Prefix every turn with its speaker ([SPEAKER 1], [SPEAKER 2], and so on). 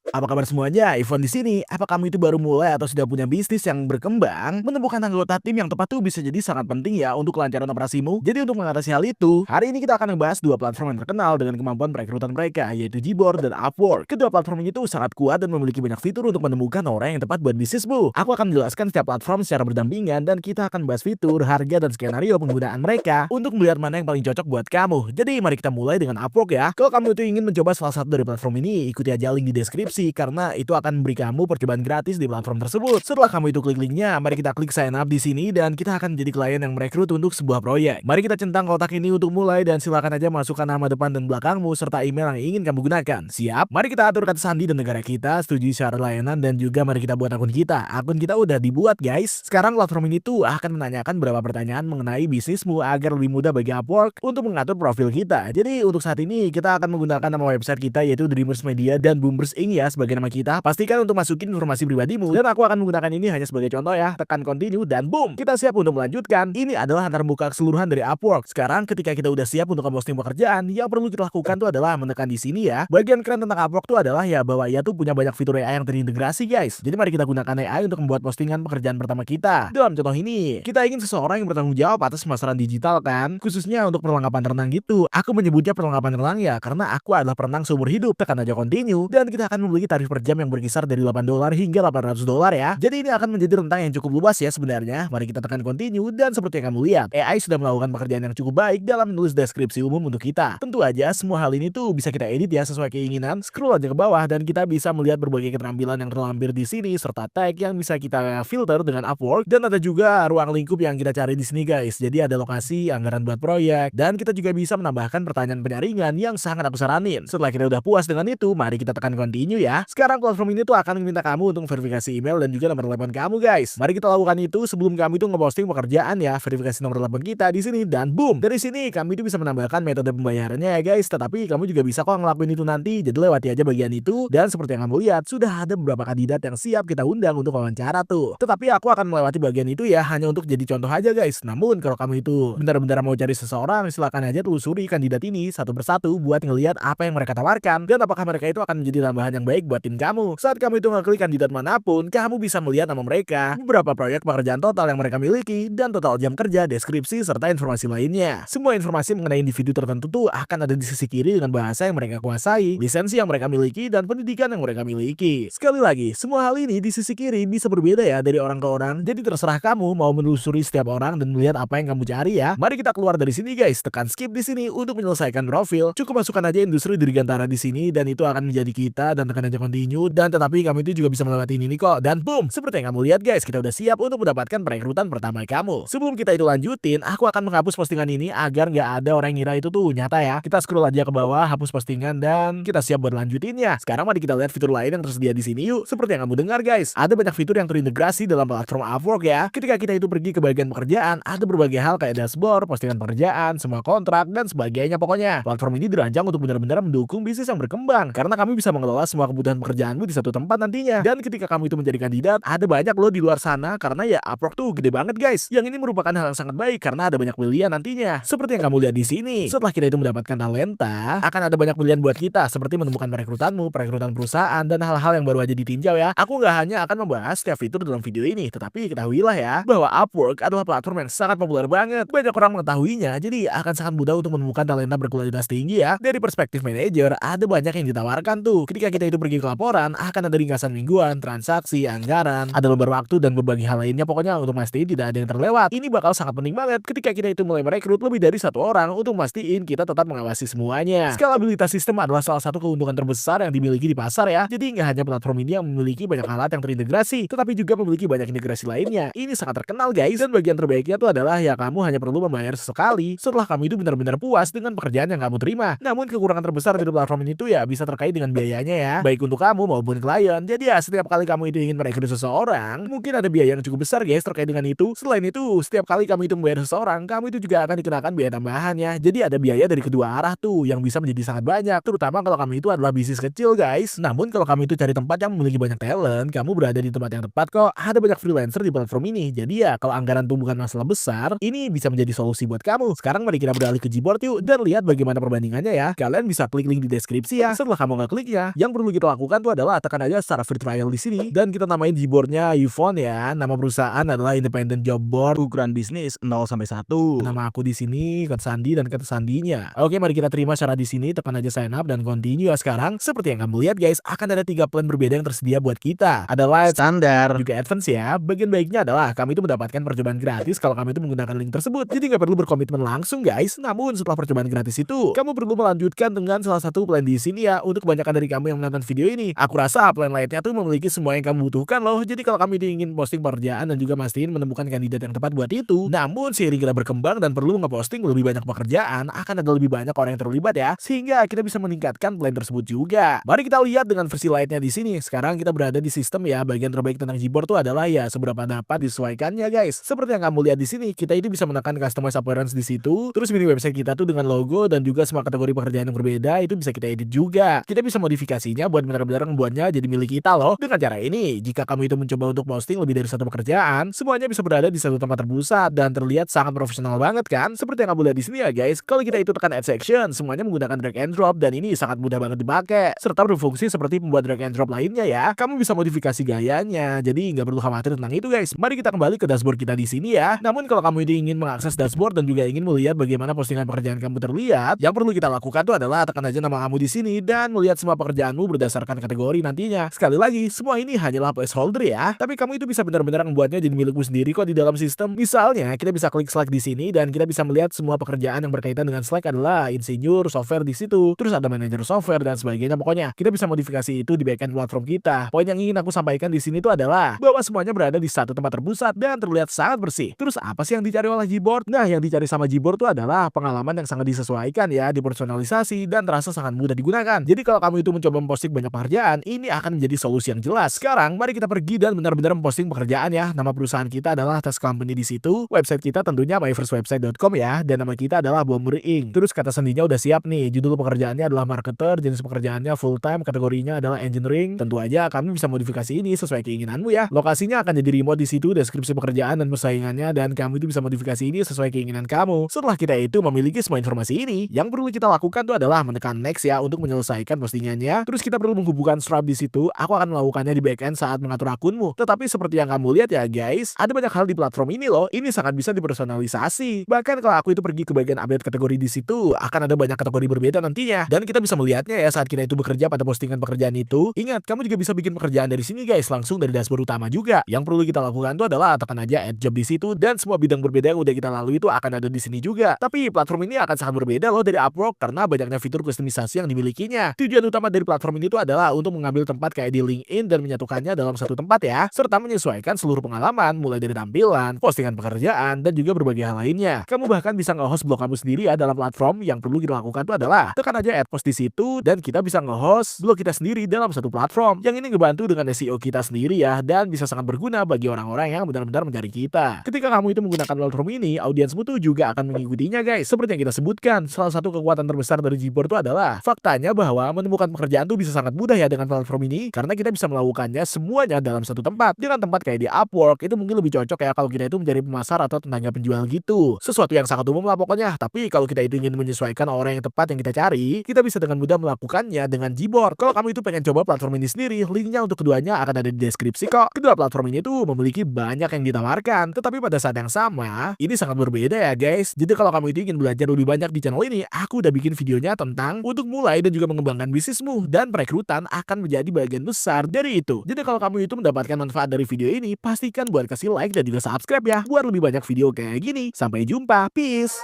[SPEAKER 1] Apa kabar semuanya? Ivan di sini. Apa kamu itu baru mulai atau sudah punya bisnis yang berkembang? Menemukan anggota tim yang tepat tuh bisa jadi sangat penting ya untuk kelancaran operasimu. Jadi untuk mengatasi hal itu, hari ini kita akan membahas dua platform yang terkenal dengan kemampuan perekrutan mereka, yaitu Gboard dan Upwork. Kedua platform ini tuh sangat kuat dan memiliki banyak fitur untuk menemukan orang yang tepat buat bisnismu. Aku akan menjelaskan setiap platform secara berdampingan dan kita akan membahas fitur, harga, dan skenario penggunaan mereka untuk melihat mana yang paling cocok buat kamu. Jadi mari kita mulai dengan Upwork ya. Kalau kamu itu ingin mencoba salah satu dari platform ini, ikuti aja link di deskripsi karena itu akan memberi kamu percobaan gratis di platform tersebut. Setelah kamu itu klik linknya, mari kita klik sign up di sini dan kita akan menjadi klien yang merekrut untuk sebuah proyek. Mari kita centang kotak ini untuk mulai dan silakan aja masukkan nama depan dan belakangmu serta email yang ingin kamu gunakan. Siap? Mari kita atur kata sandi dan negara kita, setujui syarat layanan dan juga mari kita buat akun kita. Akun kita udah dibuat guys. Sekarang platform ini tuh akan menanyakan beberapa pertanyaan mengenai bisnismu agar lebih mudah bagi Upwork untuk mengatur profil kita. Jadi untuk saat ini kita akan menggunakan nama website kita yaitu Dreamers Media dan Boomers Inc ya sebagai nama kita. Pastikan untuk masukin informasi pribadimu dan aku akan menggunakan ini hanya sebagai contoh ya. Tekan continue dan boom, kita siap untuk melanjutkan. Ini adalah antar buka keseluruhan dari Upwork. Sekarang ketika kita udah siap untuk memposting pekerjaan, yang perlu kita lakukan tuh adalah menekan di sini ya. Bagian keren tentang Upwork tuh adalah ya bahwa ia tuh punya banyak fitur AI yang terintegrasi guys. Jadi mari kita gunakan AI untuk membuat postingan pekerjaan pertama kita. Dalam contoh ini, kita ingin seseorang yang bertanggung jawab atas pemasaran digital kan, khususnya untuk perlengkapan renang gitu. Aku menyebutnya perlengkapan renang ya karena aku adalah perenang seumur hidup. Tekan aja continue dan kita akan memiliki tarif per jam yang berkisar dari $8 hingga $800 ya. Jadi ini akan menjadi rentang yang cukup luas ya sebenarnya. Mari kita tekan continue dan seperti yang kamu lihat, AI sudah melakukan pekerjaan yang cukup baik dalam menulis deskripsi umum untuk kita. Tentu aja semua hal ini tuh bisa kita edit ya sesuai keinginan. Scroll aja ke bawah dan kita bisa melihat berbagai keterampilan yang terlampir di sini serta tag yang bisa kita filter dengan Upwork dan ada juga ruang lingkup yang kita cari di sini guys. Jadi ada lokasi, anggaran buat proyek dan kita juga bisa menambahkan pertanyaan penyaringan yang sangat aku saranin. Setelah kita udah puas dengan itu, mari kita tekan continue ya. Sekarang platform ini tuh akan meminta kamu untuk verifikasi email dan juga nomor telepon kamu guys. Mari kita lakukan itu sebelum kami itu ngeposting pekerjaan ya. Verifikasi nomor telepon kita di sini dan boom. Dari sini kami itu bisa menambahkan metode pembayarannya ya guys. Tetapi kamu juga bisa kok ngelakuin itu nanti. Jadi lewati aja bagian itu dan seperti yang kamu lihat sudah ada beberapa kandidat yang siap kita undang untuk wawancara tuh. Tetapi aku akan melewati bagian itu ya hanya untuk jadi contoh aja guys. Namun kalau kamu itu benar-benar mau cari seseorang, silakan aja telusuri kandidat ini satu persatu buat ngelihat apa yang mereka tawarkan dan apakah mereka itu akan menjadi tambahan yang baik buat tim kamu. Saat kamu itu ngeklik kandidat manapun, kamu bisa melihat nama mereka, beberapa proyek pekerjaan total yang mereka miliki, dan total jam kerja, deskripsi, serta informasi lainnya. Semua informasi mengenai individu tertentu tuh akan ada di sisi kiri dengan bahasa yang mereka kuasai, lisensi yang mereka miliki, dan pendidikan yang mereka miliki. Sekali lagi, semua hal ini di sisi kiri bisa berbeda ya dari orang ke orang, jadi terserah kamu mau menelusuri setiap orang dan melihat apa yang kamu cari ya. Mari kita keluar dari sini guys, tekan skip di sini untuk menyelesaikan profil. Cukup masukkan aja industri dirgantara di sini dan itu akan menjadi kita dan tekan aja continue dan tetapi kamu itu juga bisa melewati ini kok dan boom, seperti yang kamu lihat guys, kita udah siap untuk mendapatkan perekrutan pertama kamu. Sebelum kita itu lanjutin, aku akan menghapus postingan ini agar nggak ada orang yang ngira itu tuh nyata ya. Kita scroll aja ke bawah, hapus postingan dan kita siap buat lanjutinnya. Sekarang mari kita lihat fitur lain yang tersedia di sini yuk. Seperti yang kamu dengar guys, ada banyak fitur yang terintegrasi dalam platform Upwork ya. Ketika kita itu pergi ke bagian pekerjaan, ada berbagai hal kayak dashboard, postingan pekerjaan, semua kontrak dan sebagainya pokoknya. Platform ini dirancang untuk benar-benar mendukung bisnis yang berkembang karena kami bisa mengelola semua kebutuhan pekerjaanmu di satu tempat nantinya. Dan ketika kamu itu menjadi kandidat, ada banyak loh di luar sana karena ya Upwork tuh gede banget guys. Yang ini merupakan hal yang sangat baik karena ada banyak pilihan nantinya. Seperti yang kamu lihat di sini. Setelah kita itu mendapatkan talenta, akan ada banyak pilihan buat kita seperti menemukan perekrutanmu, perekrutan perusahaan dan hal-hal yang baru aja ditinjau ya. Aku nggak hanya akan membahas setiap fitur dalam video ini, tetapi ketahuilah ya bahwa Upwork adalah platform yang sangat populer banget. Banyak orang mengetahuinya, jadi akan sangat mudah untuk menemukan talenta berkualitas tinggi ya. Dari perspektif manajer, ada banyak yang ditawarkan tuh. Ketika kita itu pergi ke laporan, akan ada ringkasan mingguan, transaksi, anggaran, ada lembar waktu dan berbagai hal lainnya pokoknya untuk mastiin tidak ada yang terlewat. Ini bakal sangat penting banget ketika kita itu mulai merekrut lebih dari satu orang untuk mastiin kita tetap mengawasi semuanya. Skalabilitas sistem adalah salah satu keuntungan terbesar yang dimiliki di pasar ya. Jadi nggak hanya platform ini yang memiliki banyak alat yang terintegrasi, tetapi juga memiliki banyak integrasi lainnya. Ini sangat terkenal guys dan bagian terbaiknya tuh adalah ya kamu hanya perlu membayar sesekali setelah kamu itu benar-benar puas dengan pekerjaan yang kamu terima. Namun kekurangan terbesar dari platform ini tuh ya bisa terkait dengan biayanya ya, baik untuk kamu maupun klien. Jadi ya setiap kali kamu itu ingin merekrut seseorang, mungkin ada biaya yang cukup besar guys terkait dengan itu. Selain itu, setiap kali kamu itu membayar seseorang, kamu itu juga akan dikenakan biaya tambahan ya. Jadi ada biaya dari kedua arah tuh yang bisa menjadi sangat banyak, terutama kalau kamu itu adalah bisnis kecil guys. Namun kalau kamu itu cari tempat yang memiliki banyak talent, kamu berada di tempat yang tepat kok. Ada banyak freelancer di platform ini. Jadi ya kalau anggaran tuh bukan masalah besar, ini bisa menjadi solusi buat kamu. Sekarang mari kita beralih ke Gboard yuk dan lihat bagaimana perbandingannya ya. Kalian bisa klik link di deskripsi ya. Setelah kamu ngekliknya, yang perlu kita lakukan tuh adalah tekan aja secara free trial di sini dan kita namain Gboardnya Yvonne ya. Nama perusahaan adalah Independent Job Board, ukuran bisnis 0 sampai 1. Nama aku di sini kata sandi dan kata sandinya. Oke, mari kita terima syarat di sini, tekan aja sign up dan continue ya. Sekarang seperti yang kamu lihat guys, akan ada 3 plan berbeda yang tersedia buat kita. Ada light, standar, juga advance ya. Bagian baiknya adalah kami itu mendapatkan percobaan gratis kalau kami itu menggunakan link tersebut. Jadi nggak perlu berkomitmen langsung guys. Namun setelah percobaan gratis itu, kamu perlu melanjutkan dengan salah satu plan di sini ya. Untuk kebanyakan dari kamu yang menonton video ini, aku rasa plan lainnya tuh memiliki semua yang kamu butuhkan loh. Jadi kalau kamu ingin posting pekerjaan dan juga mastiin menemukan kandidat yang tepat buat itu, namun seiring kita berkembang dan perlu ngeposting lebih banyak pekerjaan, akan ada lebih banyak orang yang terlibat ya, sehingga kita bisa meningkatkan plan tersebut juga. Mari kita lihat dengan versi lainnya di sini. Sekarang kita berada di sistem ya. Bagian terbaik tentang Gboard tuh adalah ya seberapa dapat disesuaikannya guys. Seperti yang kamu lihat di sini, kita itu bisa menekan customize appearance di situ. Terus mini website kita tuh dengan logo dan juga semua kategori pekerjaan yang berbeda itu bisa kita edit juga. Kita bisa modifikasinya buat benar-benar membuatnya jadi milik kita loh. Dengan cara ini, jika kamu itu mencoba untuk posting lebih dari satu pekerjaan, semuanya bisa berada di satu tempat terpusat dan terlihat sangat profesional banget kan? Seperti yang kamu lihat di sini ya guys. Kalau kita itu tekan add section, semuanya menggunakan drag and drop dan ini sangat mudah banget dipakai serta berfungsi seperti pembuat drag and drop lainnya ya. Kamu bisa modifikasi gayanya, jadi nggak perlu khawatir tentang itu guys. Mari kita kembali ke dashboard kita di sini ya. Namun kalau kamu ini ingin mengakses dashboard dan juga ingin melihat bagaimana postingan pekerjaan kamu terlihat, yang perlu kita lakukan tuh adalah tekan aja nama kamu di sini dan melihat semua pekerjaanmu berdasarkan kategori nantinya. Sekali lagi, semua ini hanyalah placeholder ya. Tapi kamu itu bisa benar-benar membuatnya jadi milikmu sendiri kok di dalam sistem. Misalnya, kita bisa klik Slack di sini dan kita bisa melihat semua pekerjaan yang berkaitan dengan Slack adalah insinyur software di situ. Terus ada manajer software dan sebagainya. Pokoknya kita bisa modifikasi itu di backend platform kita. Poin yang ingin aku sampaikan di sini tuh adalah bahwa semuanya berada di satu tempat terpusat dan terlihat sangat bersih. Terus apa sih yang dicari oleh Gboard? Nah, yang dicari sama Gboard tuh adalah pengalaman yang sangat disesuaikan ya, dipersonalisasi dan terasa sangat mudah digunakan. Jadi kalau kamu itu mencoba memposting banyak pekerjaan, ini akan menjadi solusi yang jelas. Sekarang mari kita pergi dan benar-benar memposting pekerjaan ya. Nama perusahaan kita adalah Task Company di situ. Website kita tentunya myfirstwebsite.com ya, dan nama kita adalah Bomber Inc. Terus kata sendinya udah siap nih. Judul pekerjaannya adalah marketer, jenis pekerjaannya full time, kategorinya adalah engineering. Tentu aja kami bisa modifikasi ini sesuai keinginanmu ya. Lokasinya akan jadi remote di situ, deskripsi pekerjaan dan persaingannya, dan kamu itu bisa modifikasi ini sesuai keinginan kamu. Setelah kita itu memiliki semua informasi ini, yang perlu kita lakukan tuh adalah menekan next ya untuk menyelesaikan postingannya. Terus kita perlu menghubungkan Stripe di situ. Aku akan melakukannya di backend saat mengatur akunmu. Tetapi seperti yang kamu lihat ya guys, ada banyak hal di platform ini loh. Ini sangat bisa dipersonalisasi. Bahkan kalau aku itu pergi ke bagian update kategori di situ, akan ada banyak kategori berbeda nantinya. Dan kita bisa melihatnya ya saat kita itu bekerja pada postingan pekerjaan itu. Ingat, kamu juga bisa bikin pekerjaan dari sini guys, langsung dari dashboard utama juga. Yang perlu kita lakukan itu adalah tekan aja add job di situ dan semua bidang berbeda yang udah kita lalui itu akan ada di sini juga. Tapi platform ini akan sangat berbeda loh dari Upwork karena banyaknya fitur kustomisasi yang dimilikinya. Tujuan utama dari platform ini tuh adalah untuk mengambil tempat kayak di LinkedIn dan menyatukannya dalam satu tempat ya, serta menyesuaikan seluruh pengalaman mulai dari tampilan, postingan pekerjaan dan juga berbagai hal lainnya. Kamu bahkan bisa nge-host blog kamu sendiri ya dalam platform. Yang perlu kita lakukan tuh adalah tekan aja add post di situ dan kita bisa nge-host blog kita sendiri dalam satu platform. Yang ini ngebantu dengan SEO kita sendiri ya dan bisa sangat berguna bagi orang-orang yang benar-benar mencari kita. Ketika kamu itu menggunakan platform ini, audiensmu tuh juga akan mengikutinya guys. Seperti yang kita sebutkan, salah satu kekuatan terbesar dari Gboard itu adalah faktanya bahwa menemukan pekerjaan tuh bisa sangat mudah ya dengan platform ini karena kita bisa melakukannya semuanya dalam satu tempat. Dengan tempat kayak di Upwork itu mungkin lebih cocok ya kalau kita itu menjadi pemasar atau tenaga penjual gitu. Sesuatu yang sangat umum lah pokoknya. Tapi kalau kita itu ingin menyesuaikan orang yang tepat yang kita cari, kita bisa dengan mudah melakukannya dengan Gboard. Kalau kamu itu pengen coba platform ini sendiri, linknya untuk keduanya akan ada di deskripsi kok. Kedua platform ini tuh memiliki banyak yang ditawarkan, tetapi pada saat yang sama, ini sangat berbeda ya guys. Jadi kalau kamu itu ingin belajar lebih banyak di channel ini, aku udah bikin videonya tentang untuk mulai dan juga mengembangkan bisnismu, dan perekrutan akan menjadi bagian besar dari itu. Jadi kalau kamu itu mendapatkan manfaat dari video ini, pastikan buat kasih like dan juga subscribe ya, buat lebih banyak video kayak gini. Sampai jumpa, peace!